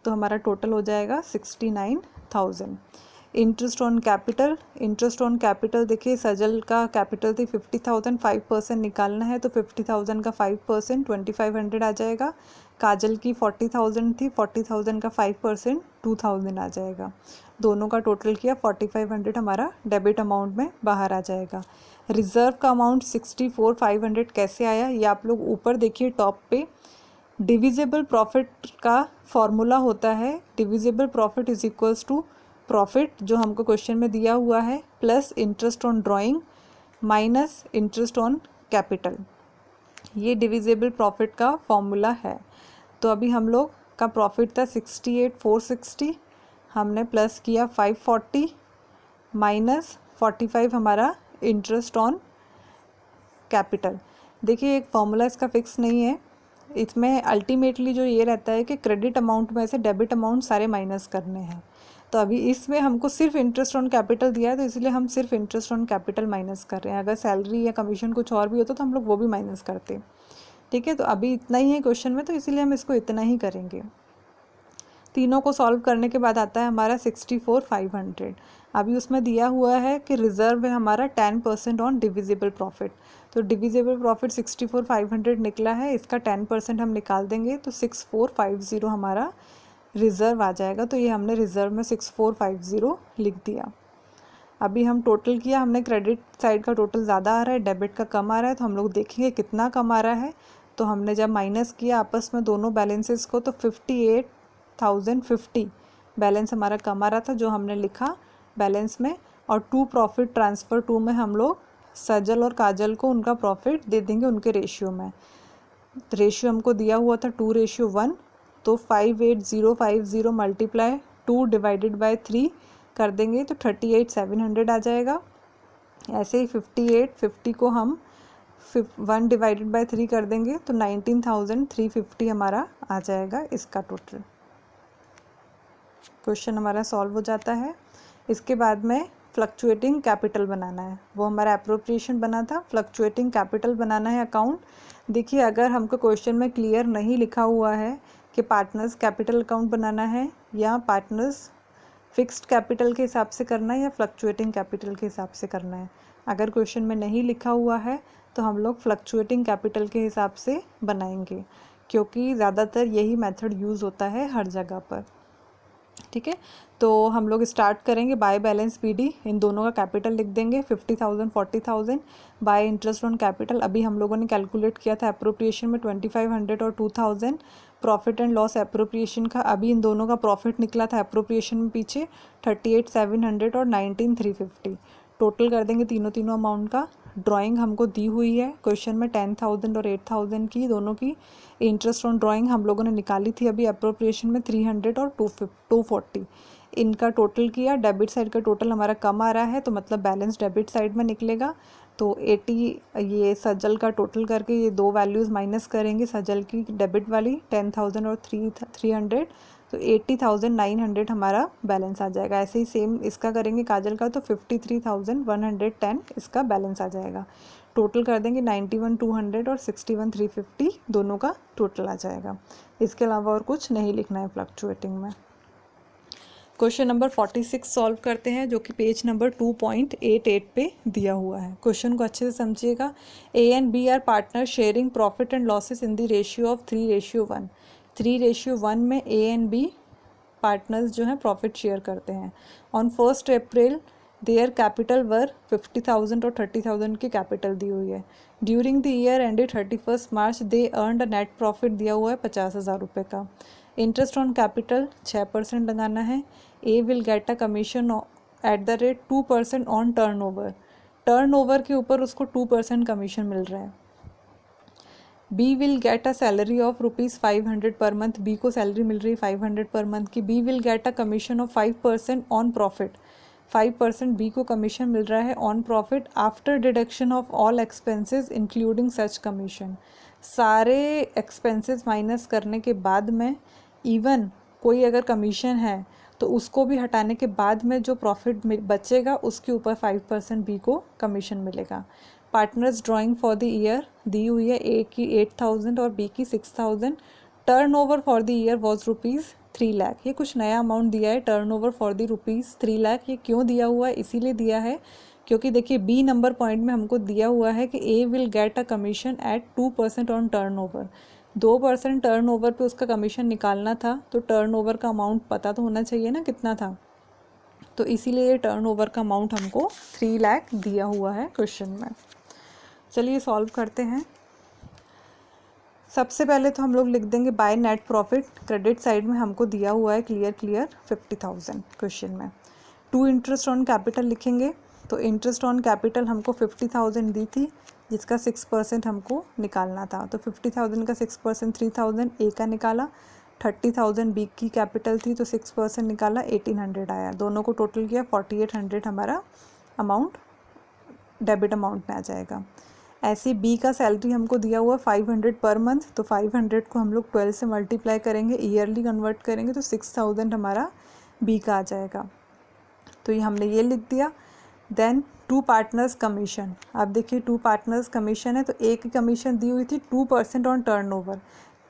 तो हमारा टोटल हो जाएगा 69,000। Interest on capital, interest on capital देखिए, सजल का कैपिटल थी 50,000, 5% निकालना है तो 50,000 का 5% 2,500 आ जाएगा। काजल की 40,000 थी, 40,000 का 5% 2,000 आ जाएगा। दोनों का टोटल किया 4,500 हमारा डेबिट अमाउंट में बाहर आ जाएगा। रिज़र्व का अमाउंट 64,500 कैसे आया, ये आप लोग ऊपर देखिए टॉप पे। डिविजिबल प्रॉफिट का फॉर्मूला होता है divisible profit is equals to profit जो हमको क्वेश्चन में दिया हुआ है plus interest on drawing minus interest on capital. ये डिविजिबल प्रॉफिट का फॉर्मूला है। तो अभी हम लोग का प्रॉफिट था 68,460, हमने प्लस किया 540 माइनस 45 हमारा इंटरेस्ट ऑन कैपिटल। देखिए एक फॉर्मूला इसका फिक्स नहीं है, इसमें अल्टीमेटली जो ये रहता है कि क्रेडिट अमाउंट में से डेबिट अमाउंट सारे माइनस करने हैं। तो अभी इसमें हमको सिर्फ इंटरेस्ट ऑन कैपिटल दिया है तो इसलिए हम सिर्फ इंटरेस्ट ऑन कैपिटल माइनस कर रहे हैं। अगर सैलरी या कमीशन कुछ और भी होता तो हम लोग वो भी माइनस करते। ठीक है, तो अभी इतना ही है क्वेश्चन में, तो इसीलिए हम इसको इतना ही करेंगे। तीनों को सॉल्व करने के बाद आता है हमारा 64,500। अभी उसमें दिया हुआ है कि रिजर्व है हमारा 10% ऑन डिविजिबल प्रॉफिट। तो डिविजिबल प्रॉफिट 64,500 निकला है, इसका 10% हम निकाल देंगे तो 6450 हमारा रिज़र्व आ जाएगा। तो ये हमने रिज़र्व में 6450 लिख दिया। अभी हम टोटल किया, हमने क्रेडिट साइड का टोटल ज़्यादा आ रहा है, डेबिट का कम आ रहा है, तो हम लोग देखेंगे कितना कम आ रहा है। तो हमने जब माइनस किया आपस में दोनों बैलेंसेस को तो 58,050 बैलेंस हमारा कम आ रहा था जो हमने लिखा बैलेंस में। और टू प्रॉफिट ट्रांसफ़र 2 में हम लोग सजल और काजल को उनका प्रॉफिट दे देंगे उनके रेशियो में। रेशियो हमको दिया हुआ था 2:1, तो 58050 मल्टीप्लाई 2 डिवाइडेड बाय 3 कर देंगे तो 38,700 आ जाएगा। ऐसे ही 5850 को हम 1 डिवाइडेड बाय 3 कर देंगे तो 19,350 हमारा आ जाएगा इसका टोटल। क्वेश्चन हमारा सॉल्व हो जाता है। इसके बाद में फ्लक्चुएटिंग कैपिटल बनाना है, वो हमारा एप्रोप्रिएशन बना था, फ्लक्चुएटिंग कैपिटल बनाना है अकाउंट। देखिए अगर हमको क्वेश्चन में क्लियर नहीं लिखा हुआ है कि पार्टनर्स कैपिटल अकाउंट बनाना है या पार्टनर्स फिक्स्ड कैपिटल के हिसाब से करना है या फ्लक्चुएटिंग कैपिटल के हिसाब से करना है, अगर क्वेश्चन में नहीं लिखा हुआ है तो हम लोग फ्लक्चुएटिंग कैपिटल के हिसाब से बनाएंगे, क्योंकि ज़्यादातर यही मेथड यूज़ होता है हर जगह पर। ठीक है, तो हम लोग स्टार्ट करेंगे बाय बैलेंस पीडी, इन दोनों का कैपिटल लिख देंगे 50,000 40,000 बाय इंटरेस्ट ऑन कैपिटल। अभी हम लोगों ने कैलकुलेट किया था एप्रोप्रिएशन में 2,500 और 2,000 प्रॉफिट एंड लॉस एप्रोप्रिएशन का। अभी इन दोनों का प्रॉफिट निकला था एप्रोप्रिएशन में पीछे 38,700 और 19,350। टोटल कर देंगे तीनों अमाउंट का। ड्राइंग हमको दी हुई है क्वेश्चन में 10,000 और 8,000 की, दोनों की इंटरेस्ट ऑन ड्राइंग हम लोगों ने निकाली थी अभी एप्रोप्रिएशन में 300 और 240। इनका टोटल किया, डेबिट साइड का टोटल हमारा कम आ रहा है तो मतलब बैलेंस डेबिट साइड में निकलेगा। तो 80 ये सजल का टोटल करके ये दो वैल्यूज़ माइनस करेंगे, सजल की डेबिट वाली 10,000 और 300, तो 80,900 हमारा बैलेंस आ जाएगा। ऐसे ही सेम इसका करेंगे काजल का तो 53,110 इसका बैलेंस आ जाएगा। टोटल कर देंगे 91,200 और 61,350 दोनों का टोटल आ जाएगा। इसके अलावा और कुछ नहीं लिखना है फ्लक्चुएटिंग में। क्वेश्चन नंबर 46 सॉल्व करते हैं जो कि पेज नंबर 2.88 पे दिया हुआ है। क्वेश्चन को अच्छे से समझिएगा। A and B are partner sharing profit and losses in the ratio of 3:1। 3:1 में ए एंड बी पार्टनर्स जो हैं प्रॉफिट शेयर करते हैं। ऑन 1 अप्रैल देयर कैपिटल वर 50,000 और 30,000 की कैपिटल दी हुई है। During the year ended 31 March they earned a net profit दिया हुआ है 50,000 रुपये का। इंटरेस्ट ऑन कैपिटल 6% लगाना है। A will get a commission at the rate 2% on turnover. Turnover के ऊपर उसको 2% कमीशन मिल रहा है। B will get a salary of ₹500 per month. B को सैलरी मिल रही है 500 पर मंथ की। B will get a commission of 5% on profit. 5% B को कमीशन मिल रहा है on profit after deduction of all expenses including such commission. सारे एक्सपेंसेस माइनस करने के बाद में इवन कोई अगर कमीशन है तो उसको भी हटाने के बाद में जो प्रॉफिट बचेगा उसके ऊपर 5% बी को कमीशन मिलेगा। Partners drawing for the year दी हुई है, ए की 8,000 और बी की 6,000। Turnover for the year was ₹3 lakh. ये कुछ नया अमाउंट दिया है टर्नओवर फॉर द ₹3 लाख। ये क्यों दिया हुआ है? इसीलिए दिया है क्योंकि देखिए बी नंबर पॉइंट में हमको दिया हुआ है कि A will get a commission at 2% on turnover. 2% turnover पे उसका कमीशन निकालना था, तो टर्नओवर का अमाउंट पता तो होना चाहिए ना कितना था, तो इसीलिए ये टर्नओवर का अमाउंट हमको 3 लाख दिया हुआ है क्वेश्चन में। चलिए सॉल्व करते हैं। सबसे पहले तो हम लोग लिख देंगे by net profit, credit side में हमको दिया हुआ है क्लियर 50,000 क्वेश्चन में। टू इंटरेस्ट ऑन कैपिटल लिखेंगे, तो इंटरेस्ट ऑन कैपिटल हमको 50,000 दी थी, जिसका 6% हमको निकालना था। तो 50,000 का 6% 3,000 ए का निकाला, 30,000 बी की कैपिटल थी, तो 6% निकाला 1,800 आया। दोनों को टोटल किया 4,800 हमारा अमाउंट डेबिट अमाउंट में आ जाएगा। ऐसे बी का सैलरी हमको दिया हुआ 500 पर मंथ, तो 500 को हम लोग 12 से मल्टीप्लाई करेंगे, ईयरली कन्वर्ट करेंगे, तो 6,000 हमारा बी का आ जाएगा। तो ये हमने ये लिख दिया। देन टू पार्टनर्स कमीशन, अब देखिए टू पार्टनर्स कमीशन है, तो एक की कमीशन दी हुई थी 2% ऑन टर्नओवर।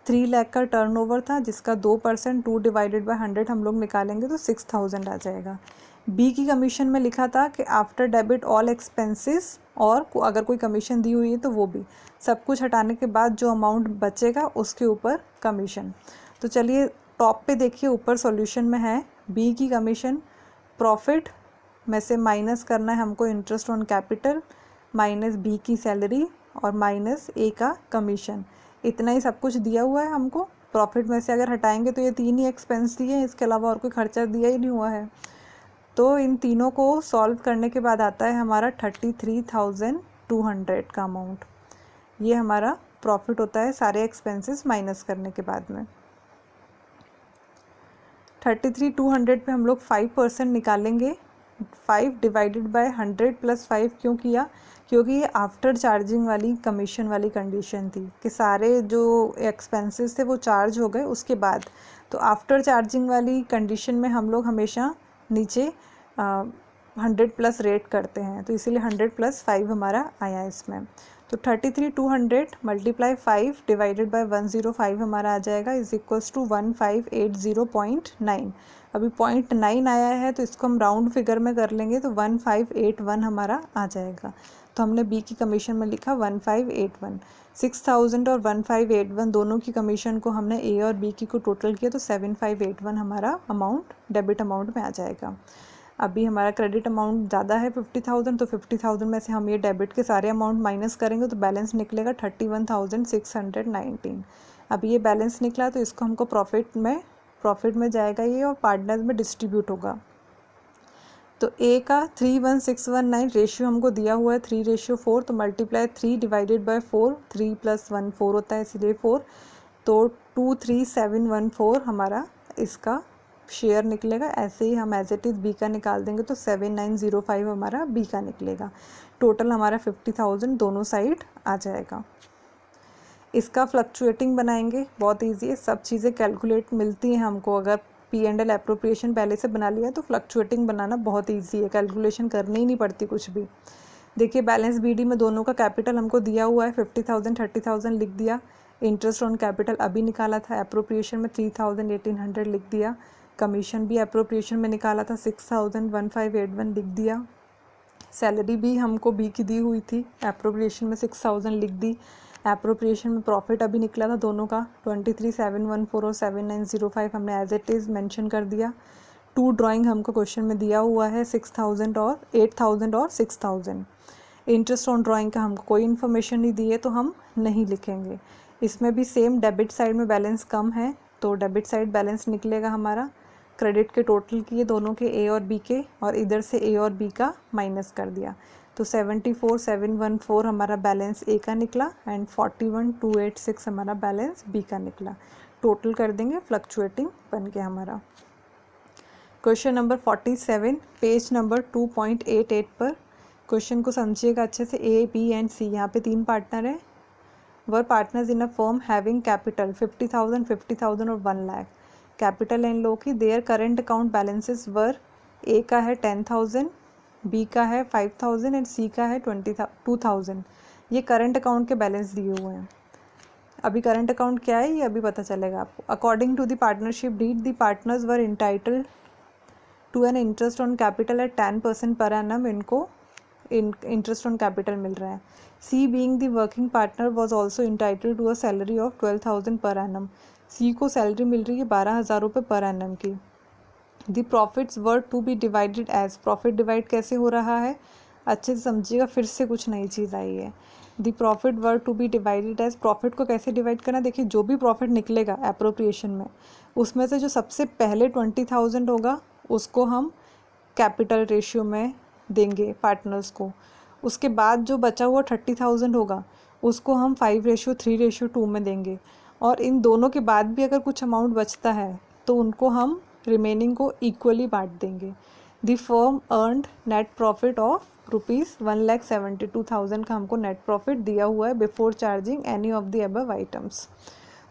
3 लाख का टर्नओवर था, जिसका 2% 2 डिवाइडेड बाय 100 हम लोग निकालेंगे, तो 6,000 आ जाएगा। बी की कमीशन में लिखा था कि आफ्टर डेबिट ऑल एक्सपेंसेस, और अगर कोई कमीशन दी हुई है तो वो भी, सब कुछ हटाने के बाद जो अमाउंट बचेगा उसके ऊपर कमीशन। तो चलिए टॉप पे देखिए, ऊपर सॉल्यूशन में है बी की कमीशन, प्रॉफिट में से माइनस करना है हमको interest on capital, minus B की सैलरी और माइनस ए का कमीशन। इतना ही सब कुछ दिया हुआ है हमको। प्रॉफिट में से अगर हटाएंगे तो ये 3 ही एक्सपेंस दिए हैं, इसके अलावा और कोई खर्चा दिया ही नहीं हुआ है। तो इन तीनों को सॉल्व करने के बाद आता है हमारा 33,200 का अमाउंट। ये हमारा प्रॉफिट होता है सारे एक्सपेंसेस माइनस करने के बाद में। 33,200 पे हम लोग 5% निकालेंगे। 5 डिवाइडेड बाय 100 प्लस 5 क्यों किया? क्योंकि ये आफ्टर चार्जिंग वाली कमीशन वाली कंडीशन थी कि सारे जो एक्सपेंसेस थे वो चार्ज हो गए उसके बाद। तो आफ्टर चार्जिंग वाली कंडीशन में हम लोग हमेशा नीचे 100 प्लस रेट करते हैं, तो इसीलिए 100 प्लस 5 हमारा आया इसमें। तो 33,200 मल्टीप्लाई 5 डिवाइडेड बाय 105 हमारा आ जाएगा, इज इक्वल्स टू 1580.9। अभी 0.9 आया है तो इसको हम राउंड फिगर में कर लेंगे, तो 1581 हमारा आ जाएगा। तो हमने बी की कमीशन में लिखा 1581। 6,000 और 1581 दोनों की कमीशन को हमने ए और बी की को टोटल किया, तो 7581 हमारा अमाउंट डेबिट अमाउंट में आ जाएगा। अभी हमारा क्रेडिट अमाउंट ज़्यादा है 50,000, तो 50,000 में से हम ये डेबिट के सारे अमाउंट माइनस करेंगे, तो बैलेंस निकलेगा 31,619। अभी ये बैलेंस निकला, तो इसको हमको प्रॉफिट में जाएगा ये, और पार्टनर्स में डिस्ट्रीब्यूट होगा। तो ए का 31619 रेशियो हमको दिया हुआ है 3:4, तो मल्टीप्लाई 3 डिवाइडेड बाय 4, 3 + 1 4 होता है, इसलिए 4, तो 23714 हमारा इसका शेयर निकलेगा। ऐसे ही हम एज इट इज़ बी का निकाल देंगे, तो 7905 हमारा बी का निकलेगा। टोटल हमारा 50,000 दोनों साइड आ जाएगा। इसका फ्लक्चुएटिंग बनाएंगे, बहुत ईजी है, सब चीज़ें कैलकुलेट मिलती हैं हमको। अगर P&L एप्रोप्रिएशन पहले से बना लिया है तो फ्लक्चुएटिंग बनाना बहुत ईजी है, कैलकुलेशन करनी ही नहीं पड़ती कुछ भी। देखिए बैलेंस BD में दोनों का कैपिटल हमको दिया हुआ है 50,000 30,000 लिख दिया। इंटरेस्ट ऑन कैपिटल अभी निकाला था, एप्रोप्रिएशन में 3,000 1,800 लिख दिया। कमीशन भी एप्रोप्रिएशन में निकाला था 6,000 1581 लिख दिया। सैलरी भी हमको बी की दी हुई थी, एप्रोप्रिएशन में 6,000 लिख दी। एप्रोप्रिएशन में प्रॉफिट अभी निकला था दोनों का 23,714 और 7,905 हमने एज इट इज़ मेंशन कर दिया। टू ड्राइंग हमको क्वेश्चन में दिया हुआ है 6,000 और 8,000 और 6,000। इंटरेस्ट ऑन ड्राइंग का हमको कोई इन्फॉर्मेशन नहीं दी है, तो हम नहीं लिखेंगे। इसमें भी सेम डेबिट साइड में बैलेंस कम है, तो डेबिट साइड बैलेंस निकलेगा हमारा। क्रेडिट के टोटल किए दोनों के ए और बी के, और इधर से ए और बी का माइनस कर दिया, तो 74,714 हमारा बैलेंस ए का निकला, एंड 41,286 हमारा बैलेंस बी का निकला। टोटल कर देंगे, फ्लक्चुएटिंग बन गया हमारा। क्वेश्चन नंबर 47 पेज नंबर 2.88 पर। क्वेश्चन को समझिएगा अच्छे से। ए बी एंड सी, यहाँ पे 3 पार्टनर हैं। वर partners in a firm having capital 50,000 50,000 और 1 लाख। कैपिटल इन लोग की देयर करेंट अकाउंट बैलेंसेस वर, ए का है 10,000, बी का है 5,000 एंड सी का है 2,000। ये करंट अकाउंट के बैलेंस दिए हुए हैं। अभी करंट अकाउंट क्या है ये अभी पता चलेगा आपको। According to the partnership deed, the partners were entitled to an interest on capital at 10% per annum. इनको इंटरेस्ट ऑन कैपिटल मिल रहा है। C being the working partner was also entitled to a salary of 12,000 per annum. सी को salary मिल रही है 12,000 रुपये per annum की। The profits were to be divided as, profit divide कैसे हो रहा है, अच्छे से समझिएगा, फिर से कुछ नई चीज़ आई है। The profit were to be divided as, profit को कैसे डिवाइड करना, देखिए जो भी प्रॉफिट निकलेगा एप्रोप्रिएशन में, उसमें से जो सबसे पहले 20,000 होगा उसको हम कैपिटल रेशियो में देंगे पार्टनर्स को। उसके बाद जो बचा हुआ 30,000 होगा उसको हम 5:3:2 में देंगे। और इन दोनों के बाद भी अगर कुछ अमाउंट बचता है तो उनको हम रिमेनिंग को इक्वली बांट देंगे। The firm earned net profit of ₹1,72,000 का हमको नेट प्रॉफिट दिया हुआ है before charging any of the above items.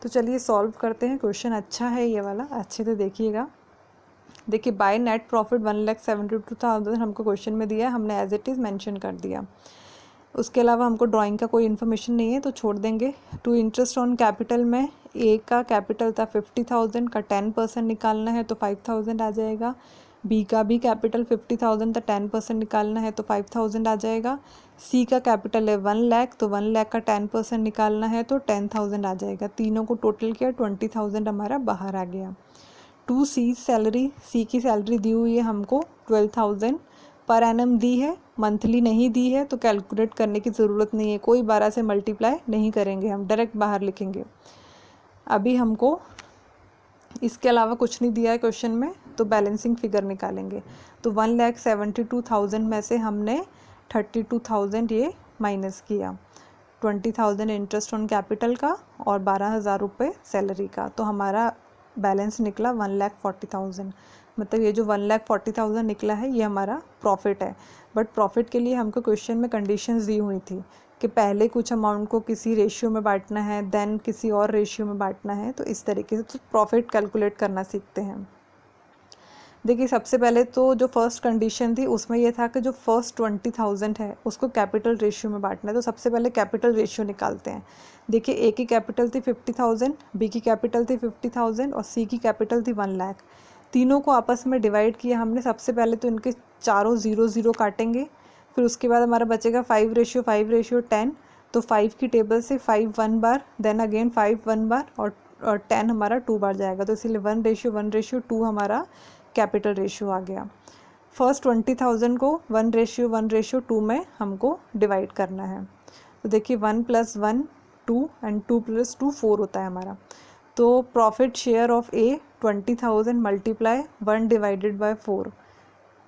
तो चलिए सॉल्व करते हैं। क्वेश्चन अच्छा है ये वाला, अच्छे से देखिएगा। देखिए बाय नेट प्रॉफिट 1,72,000 हमको क्वेश्चन में दिया है, हमने एज इट इज़ मेंशन कर दिया। उसके अलावा हमको ड्राइंग का कोई इन्फॉर्मेशन नहीं है तो छोड़ देंगे। टू इंटरेस्ट ऑन कैपिटल में ए का कैपिटल था 50,000 का 10% निकालना है तो 5,000 आ जाएगा। बी का भी कैपिटल 50,000 था 10% निकालना है तो 5,000 आ जाएगा। सी का कैपिटल है 1 लाख तो 1 लाख का 10% निकालना है तो 10,000 आ जाएगा। तीनों को टोटल किया 20,000 हमारा बाहर आ गया। टू सी सैलरी, सी की सैलरी दी हुई है हमको 12,000 पर एनम दी है, मंथली नहीं दी है तो कैलकुलेट करने की ज़रूरत नहीं है, कोई 12 से मल्टीप्लाई नहीं करेंगे, हम डायरेक्ट बाहर लिखेंगे। अभी हमको इसके अलावा कुछ नहीं दिया है क्वेश्चन में तो बैलेंसिंग फिगर निकालेंगे। तो 1,72,000 में से हमने 32,000 ये माइनस किया, 20,000 इंटरेस्ट ऑन कैपिटल का और 12,000 रुपये सैलरी का, तो हमारा बैलेंस निकला 1,40,000। मतलब ये जो 1,40,000 निकला है ये हमारा प्रॉफिट है। बट प्रॉफिट के लिए हमको क्वेश्चन में कंडीशंस दी हुई थी कि पहले कुछ अमाउंट को किसी रेशियो में बांटना है, देन किसी और रेशियो में बांटना है, तो इस तरीके से तो प्रॉफिट कैलकुलेट करना सीखते हैं। देखिए सबसे पहले तो जो फर्स्ट कंडीशन थी उसमें यह था कि जो फर्स्ट 20,000 है उसको कैपिटल रेशियो में बांटना है, तो सबसे पहले कैपिटल रेशियो निकालते हैं। देखिए ए की कैपिटल थी 50,000, बी की कैपिटल थी 50,000 और सी की कैपिटल थी 1 लाख। तीनों को आपस में डिवाइड किया हमने। सबसे पहले तो इनके चारों 0 काटेंगे, फिर उसके बाद हमारा बचेगा 5:5:10, तो 5 की टेबल से 5 1 बार, देन अगेन 5 1 बार और 10 हमारा 2 बार जाएगा, तो इसीलिए 1:1:2 हमारा कैपिटल रेशियो आ गया। फर्स्ट 20,000 को 1:1:2 में हमको डिवाइड करना है। तो देखिए 1 + 1 2 एंड 2 + 2 4 होता है हमारा। तो profit share of A 20,000 multiply 1/4।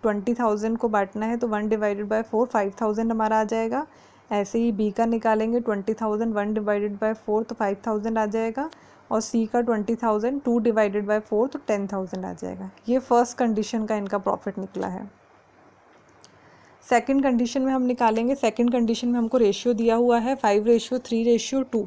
20,000 को बांटना है तो 1/4 5,000 हमारा आ जाएगा। ऐसे ही बी का निकालेंगे 20,000 1/4 तो 5,000 आ जाएगा, और सी का 20,000 2/4 तो 10,000 आ जाएगा। ये फर्स्ट कंडीशन का इनका प्रॉफिट निकला है। सेकंड कंडीशन में हम निकालेंगे। सेकंड कंडीशन में हमको रेशियो दिया हुआ है 5:3:2,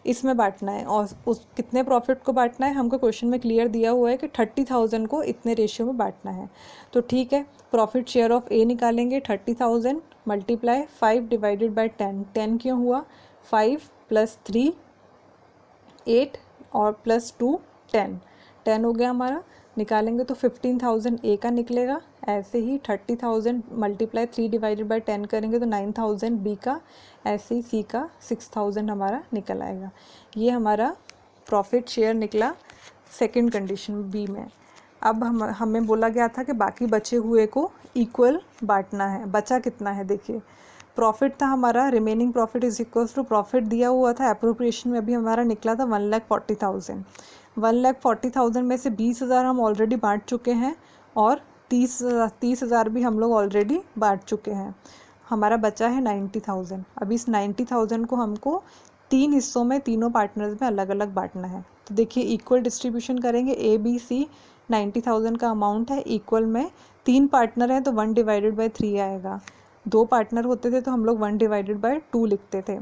इसमें बांटना है। और उस कितने प्रॉफिट को बांटना है हमको क्वेश्चन में क्लियर दिया हुआ है कि 30,000 को इतने रेशियो में बांटना है। तो ठीक है, प्रॉफिट शेयर ऑफ ए निकालेंगे 30,000 मल्टीप्लाई 5/10। 10 क्यों हुआ, 5 + 3 8 और +2 10, 10 हो गया हमारा। निकालेंगे तो 15,000 ए का निकलेगा। ऐसे ही 30,000 मल्टीप्लाई 3/10 करेंगे तो 9,000 बी का। ऐसे ही सी का 6,000 हमारा निकल आएगा। ये हमारा प्रॉफिट शेयर निकला सेकंड कंडीशन बी में। अब हमें बोला गया था कि बाकी बचे हुए को इक्वल बांटना है। बचा कितना है देखिए, प्रॉफिट था हमारा, remaining profit is equals to profit दिया हुआ था एप्रोप्रिएशन में, अभी हमारा निकला था 1,40,000। 1,40,000 में से 20,000 हम ऑलरेडी बांट चुके हैं और 30,000 भी हम लोग ऑलरेडी बांट चुके हैं। हमारा बचा है 90,000। अभी इस 90,000 को हमको 3 हिस्सों में तीनों पार्टनर्स में अलग अलग बांटना है। तो देखिए इक्वल डिस्ट्रीब्यूशन करेंगे, ए बी सी 90,000 का अमाउंट है, इक्वल में 3 पार्टनर हैं तो 1/3 आएगा। 2 पार्टनर होते थे तो हम लोग 1/2 लिखते थे,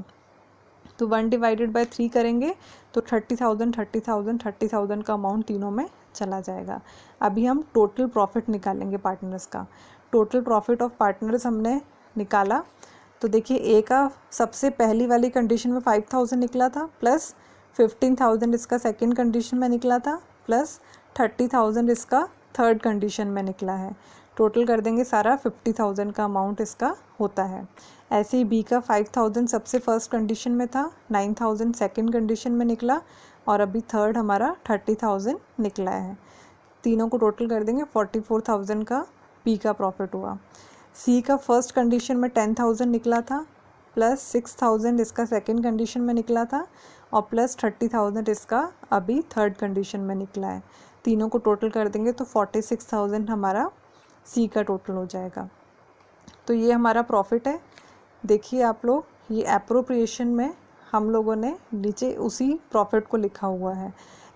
तो 1/3 करेंगे तो 30,000 30,000 30,000 का अमाउंट तीनों में चला जाएगा। अभी हम टोटल प्रॉफिट निकालेंगे पार्टनर्स का। टोटल प्रॉफिट ऑफ पार्टनर्स हमने निकाला, तो देखिए ए का सबसे पहली वाली कंडीशन में 5,000 निकला था, +15,000 इसका सेकेंड कंडीशन में निकला था, +30,000 इसका थर्ड कंडीशन में निकला है। टोटल कर देंगे सारा 50,000 का अमाउंट इसका होता है। ऐसे ही बी का 5,000 सबसे फर्स्ट कंडीशन में था, 9,000 सेकेंड कंडीशन में निकला और अभी थर्ड हमारा 30,000 निकला है। तीनों को टोटल कर देंगे 44,000 का बी का प्रॉफिट हुआ। सी का फर्स्ट कंडीशन में 10,000 निकला था, प्लस 6,000 इसका सेकेंड कंडीशन में निकला था और प्लस 30,000 इसका अभी थर्ड कंडीशन में निकला है। तीनों को टोटल कर देंगे तो 46,000 हमारा सी का टोटल हो जाएगा। तो ये हमारा प्रॉफिट है। देखिए आप लोग, ये एप्रोप्रिएशन में हम लोगों ने नीचे उसी प्रॉफिट को लिखा हुआ है।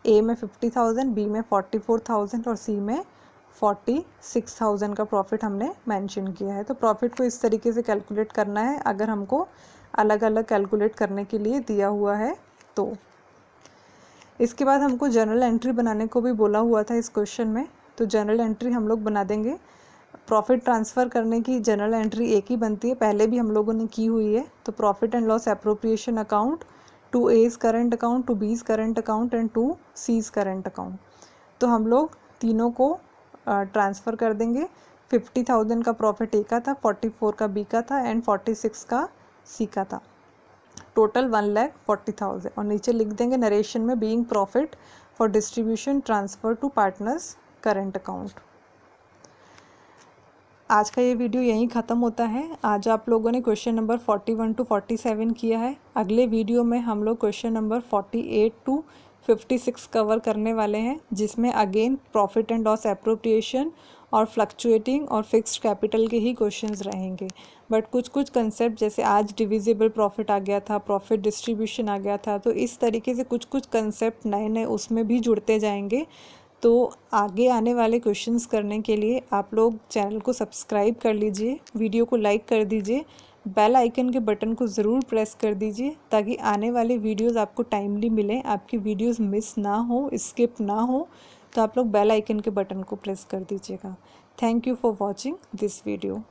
ए में 50,000, बी में 44,000 और सी में 46,000 का प्रॉफिट हमने मेंशन किया है। तो प्रॉफिट को इस तरीके से कैलकुलेट करना है अगर हमको अलग अलग कैलकुलेट करने के लिए दिया हुआ है तो। इसके बाद हमको जर्नल एंट्री बनाने को भी बोला हुआ था इस क्वेश्चन में, तो जर्नल एंट्री हम लोग बना देंगे। प्रॉफिट ट्रांसफ़र करने की जर्नल एंट्री एक ही बनती है, पहले भी हम लोगों ने की हुई है। तो profit and loss appropriation account to A's current account, to B's current account and to C's current account. तो हम लोग तीनों को ट्रांसफ़र कर देंगे। 50,000 का प्रॉफिट ए का था, 44 का बी का था एंड 46 का सी का था। टोटल 1,40,000 और नीचे लिख देंगे नरेशन में being profit for distribution transfer to partners current account. आज का ये वीडियो यहीं ख़त्म होता है। आज आप लोगों ने क्वेश्चन नंबर 41 टू 47 किया है। अगले वीडियो में हम लोग क्वेश्चन नंबर 48 टू 56 कवर करने वाले हैं, जिसमें again profit and loss appropriation और फ्लक्चुएटिंग और फिक्स्ड कैपिटल के ही क्वेश्चंस रहेंगे। बट कुछ कुछ कंसेप्ट, जैसे आज डिविजिबल प्रॉफिट आ गया था, प्रॉफिट डिस्ट्रीब्यूशन आ गया था, तो इस तरीके से कुछ कुछ कंसेप्ट नए नए उसमें भी जुड़ते जाएंगे। तो आगे आने वाले क्वेश्चंस करने के लिए आप लोग चैनल को सब्सक्राइब कर लीजिए, वीडियो को लाइक कर दीजिए, बेल आइकन के बटन को ज़रूर प्रेस कर दीजिए ताकि आने वाले वीडियोस आपको टाइमली मिलें, आपकी वीडियोस मिस ना हो, स्किप ना हो। तो आप लोग बेल आइकन के बटन को प्रेस कर दीजिएगा। Thank you for watching this video.